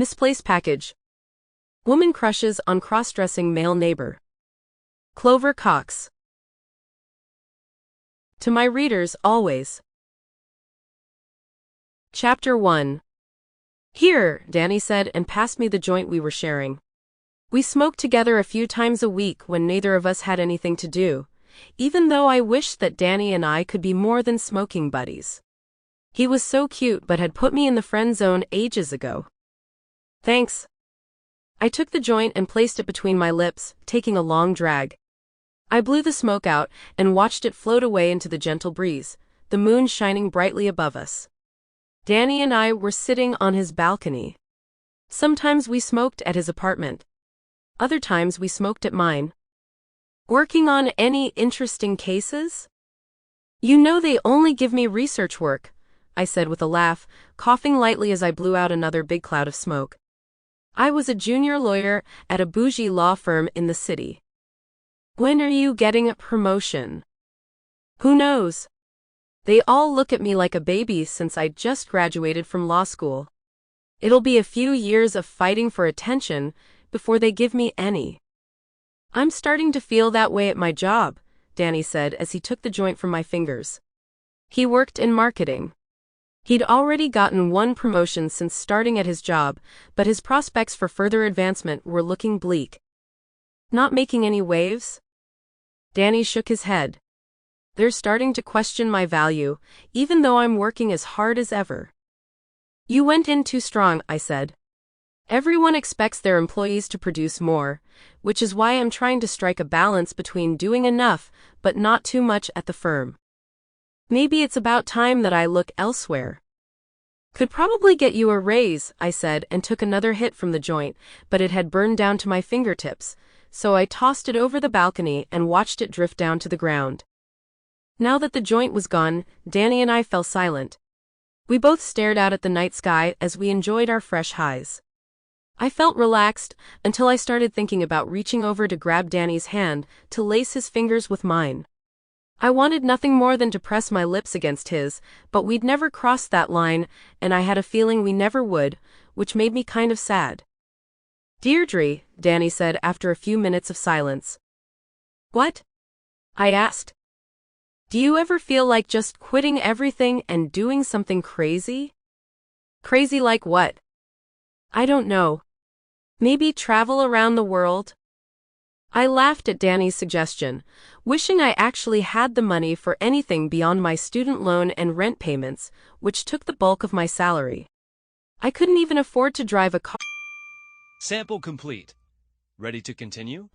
Misplaced package. Woman crushes on cross-dressing male neighbor. Clover Cox. To my readers, always. Chapter 1. Here, Danny said and passed me the joint we were sharing. We smoked together a few times a week when neither of us had anything to do, even though I wished that Danny and I could be more than smoking buddies. He was so cute but had put me in the friend zone ages ago. Thanks. I took the joint and placed it between my lips, taking a long drag. I blew the smoke out and watched it float away into the gentle breeze, the moon shining brightly above us. Danny and I were sitting on his balcony. Sometimes we smoked at his apartment. Other times we smoked at mine. Working on any interesting cases? You know they only give me research work, I said with a laugh, coughing lightly as I blew out another big cloud of smoke. I was a junior lawyer at a bougie law firm in the city. When are you getting a promotion? Who knows? They all look at me like a baby since I just graduated from law school. It'll be a few years of fighting for attention before they give me any. I'm starting to feel that way at my job, Danny said as he took the joint from my fingers. He worked in marketing. He'd already gotten one promotion since starting at his job, but his prospects for further advancement were looking bleak. Not making any waves? Danny shook his head. They're starting to question my value, even though I'm working as hard as ever. You went in too strong, I said. Everyone expects their employees to produce more, which is why I'm trying to strike a balance between doing enough but not too much at the firm. Maybe it's about time that I look elsewhere. Could probably get you a raise, I said and took another hit from the joint, but it had burned down to my fingertips, so I tossed it over the balcony and watched it drift down to the ground. Now that the joint was gone, Danny and I fell silent. We both stared out at the night sky as we enjoyed our fresh highs. I felt relaxed until I started thinking about reaching over to grab Danny's hand to lace his fingers with mine. I wanted nothing more than to press my lips against his, but we'd never crossed that line, and I had a feeling we never would, which made me kind of sad. Deirdre, Danny said after a few minutes of silence. What? I asked. Do you ever feel like just quitting everything and doing something crazy? Crazy like what? I don't know. Maybe travel around the world? I laughed at Danny's suggestion, wishing I actually had the money for anything beyond my student loan and rent payments, which took the bulk of my salary. I couldn't even afford to drive a car. Sample complete. Ready to continue?